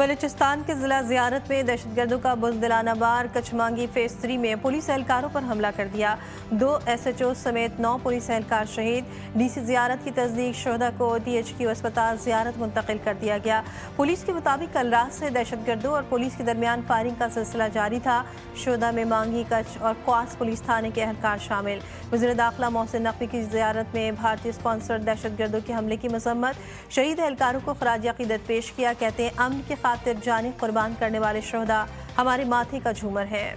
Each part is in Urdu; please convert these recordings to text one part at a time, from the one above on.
بلوچستان کے ضلع زیارت میں دہشت گردوں کا بزدلانہ وار کچمانگی فیز 3 میں پولیس اہلکاروں پر حملہ کر دیا۔ 2 SHO سمیت 9 پولیس اہلکار شہید۔ DC زیارت کی تصدیق شہداء کو THQ اسپتال زیارت منتقل کر دیا گیا۔ پولیس کے مطابق کل رات سے دہشت گردوں اور پولیس کے درمیان فائرنگ کا سلسلہ جاری تھا۔ شہداء میں مانگی، کچھ اور خواص پولیس تھانے کے اہلکار شامل۔ وزیر داخلہ محسن نقوی کی زیارت میں بھارتی اسپانسر دہشت گردوں کے حملے کی مذمت۔ شہید اہلکاروں کو خراج عقیدت پیش کیا۔ کہتے ہیں امن کی خاطر جانیں قربان کرنے والے شہداء ہمارے ماتھے کا جھومر ہے۔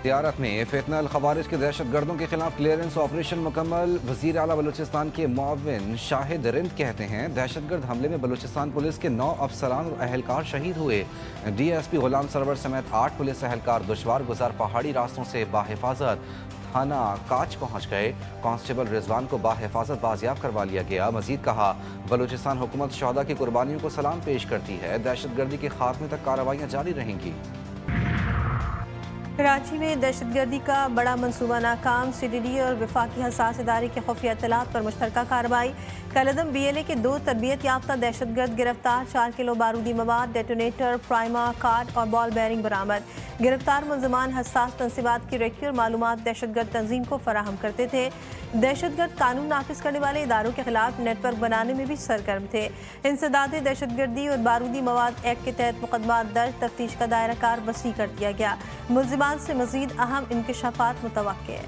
زیارت میں فتنہ الخوارج کے دہشت گردوں کے خلاف کلیئرنس آپریشن مکمل۔ وزیر اعلیٰ بلوچستان کے معاون شاہد رند کہتے ہیں دہشت گرد حملے میں بلوچستان پولیس کے 9 افسران اور اہلکار شہید ہوئے۔ DSP غلام سرور سمیت 8 پولیس اہلکار دشوار گزار پہاڑی راستوں سے بحفاظت تھانہ کاچ پہنچ گئے۔ کانسٹیبل رضوان کو بحفاظت بازیاب کروا لیا گیا۔ مزید کہا بلوچستان حکومت شہداء کی قربانیوں کو سلام پیش کرتی ہے۔ دہشت گردی کے خاتمے تک کارروائیاں جاری رہیں گی۔ کراچی میں دہشت گردی کا بڑا منصوبہ ناکام۔ CTD اور وفاقی حساس ادارے کی خفیہ اطلاعات پر مشترکہ کارروائی۔ کالعدم BLA کے 2 تربیت یافتہ دہشت گرد گرفتار۔ 4 کلو بارودی مواد، ڈیٹونیٹر، پرائما کارڈ اور بال بیرنگ برآمد۔ گرفتار ملزمان حساس تنصیبات کی ریکی اور معلومات دہشت گرد تنظیم کو فراہم کرتے تھے۔ دہشت گرد قانون نافذ کرنے والے اداروں کے خلاف نیٹ ورک بنانے میں بھی سرگرم تھے۔ انسداد دہشت گردی اور بارودی مواد ایکٹ کے تحت مقدمات درج، تفتیش کا دائرہ کار وسیع کر دیا گیا۔ ملزمان سے مزید اہم انکشافات متوقع ہیں۔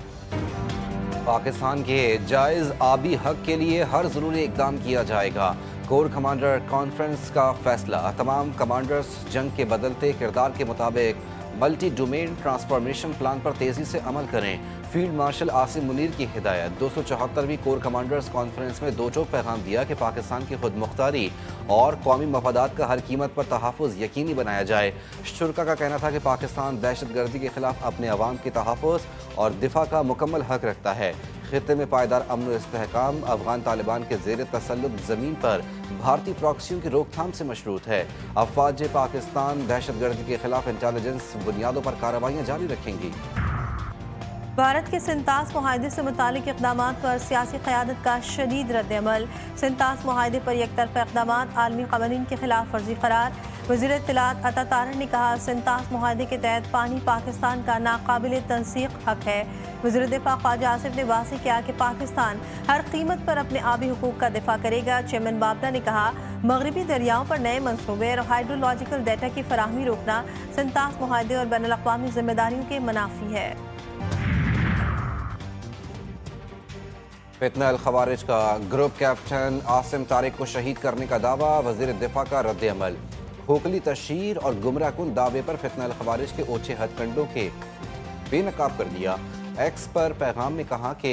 پاکستان کے جائز آبی حق کے لیے ہر ضروری اقدام کیا جائے گا۔ کور کمانڈر کانفرنس کا فیصلہ۔ تمام کمانڈرز جنگ کے بدلتے کردار کے مطابق ملٹی ڈومین ٹرانسفارمیشن پلان پر تیزی سے عمل کریں۔ فیلڈ مارشل عاصم منیر کی ہدایت۔ 274ویں کور کمانڈرز کانفرنس میں دو ٹوک پیغام دیا کہ پاکستان کی خود مختاری اور قومی مفادات کا ہر قیمت پر تحفظ یقینی بنایا جائے۔ شرکا کا کہنا تھا کہ پاکستان دہشت گردی کے خلاف اپنے عوام کے تحفظ اور دفاع کا مکمل حق رکھتا ہے۔ خطے میں پائیدار امن و استحکام افغان طالبان کے زیر تسلط زمین پر بھارتی پراکسیوں کی روک تھام سے مشروط ہے۔ افواج پاکستان دہشت گردی کے خلاف انٹیلیجنس بنیادوں پر کارروائیاں جاری رکھیں گی۔ بھارت کے سنتاس معاہدے سے متعلق اقدامات پر سیاسی قیادت کا شدید رد عمل۔ سنتاس معاہدے پر یک طرفہ اقدامات عالمی قوانین کے خلاف ورزی قرار۔ وزیر اطلاعات عطا طاہر نے کہا سنتاس معاہدے کے تحت پانی پاکستان کا ناقابل تنسیق حق ہے۔ وزیر دفاع خواجہ آصف نے واضح کیا کہ پاکستان ہر قیمت پر اپنے آبی حقوق کا دفاع کرے گا۔ چیئرمین بابڈا نے کہا مغربی دریاؤں پر نئے منصوبے اور ہائیڈرولوجیکل ڈیٹا کی فراہمی روکنا سنتاس معاہدے اور بین الاقوامی ذمہ داریوں کے منافی ہے۔ فتنہ الخوارج کا گروپ کیپٹن عاصم طارق کو شہید کرنے کا دعویٰ، وزیر دفاع کا رد عمل۔ کھوکھلی تشہیر اور گمراہ کن دعوے پر فتنہ الخوارج کے اوچھے ہتھ کنڈوں کے بے نقاب کر دیا۔ ایکس پر پیغام میں کہا کہ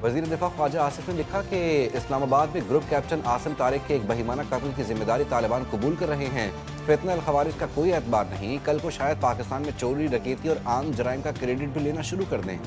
وزیر دفاع خواجہ آصف نے لکھا کہ اسلام آباد میں گروپ کیپٹن عاصم طارق کے ایک بہیمانہ قتل کی ذمہ داری طالبان قبول کر رہے ہیں۔ فتنہ الخوارج کا کوئی اعتبار نہیں، کل کو شاید پاکستان میں چوری، ڈکیتی اور عام جرائم کا کریڈٹ بھی لینا شروع کر دیں۔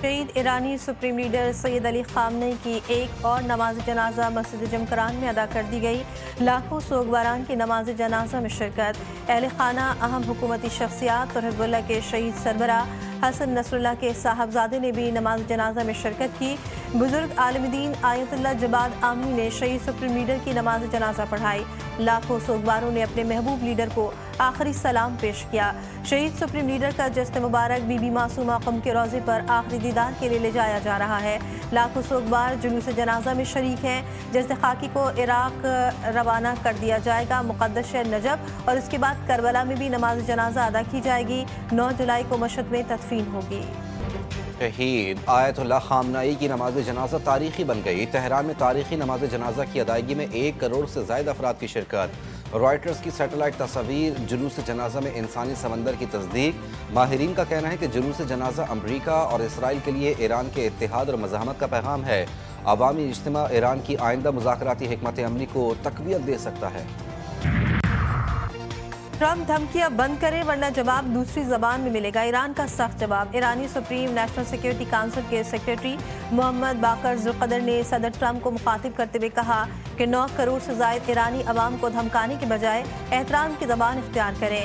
شہید ایرانی سپریم لیڈر سید علی خامنئی کی ایک اور نماز جنازہ مسجد جمکران میں ادا کر دی گئی۔ لاکھوں سوگواران کی نماز جنازہ میں شرکت۔ اہل خانہ، اہم حکومتی شخصیات اور حزب اللہ کے شہید سربراہ حسن نصر اللہ کے صاحبزادے نے بھی نماز جنازہ میں شرکت کی۔ بزرگ عالم دین آیت اللہ جباد آمنی نے شہید سپریم لیڈر کی نماز جنازہ پڑھائی۔ لاکھوں سوگواروں نے اپنے محبوب لیڈر کو آخری سلام پیش کیا۔ شہید سپریم لیڈر کا جسد مبارک بی بی معصومہ قم کے روضے پر آخری دیدار کے لیے لے جایا جا رہا ہے۔ لاکھوں سوگوار جلوس جنازہ میں شریک ہیں۔ جسد خاکی کو عراق روانہ کر دیا جائے گا، مقدس شہر نجف اور اس کے بعد کربلا میں بھی نماز جنازہ ادا کی جائے گی۔ 9 جولائی کو مشہد میں تدفین ہوگی۔ شہید آیت اللہ خامنئی کی نماز جنازہ تاریخی بن گئی۔ تہران میں تاریخی نماز جنازہ کی ادائیگی میں 1 کروڑ سے زائد افراد کی شرکت۔ رائٹرز کی سیٹلائٹ تصاویر جلوس جنازہ میں انسانی سمندر کی تصدیق۔ ماہرین کا کہنا ہے کہ جلوس جنازہ امریکہ اور اسرائیل کے لیے ایران کے اتحاد اور مزاحمت کا پیغام ہے۔ عوامی اجتماع ایران کی آئندہ مذاکراتی حکمت عملی کو تقویت دے سکتا ہے۔ ٹرمپ دھمکیاں بند کرے ورنہ جواب دوسری زبان میں ملے گا، ایران کا سخت جواب۔ ایرانی سپریم نیشنل سیکیورٹی کونسل کے سیکریٹری محمد باقر ذوالقدر نے صدر ٹرمپ کو مخاطب کرتے ہوئے کہا کہ 9 کروڑ سے زائد ایرانی عوام کو دھمکانے کے بجائے احترام کی زبان اختیار کریں۔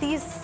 30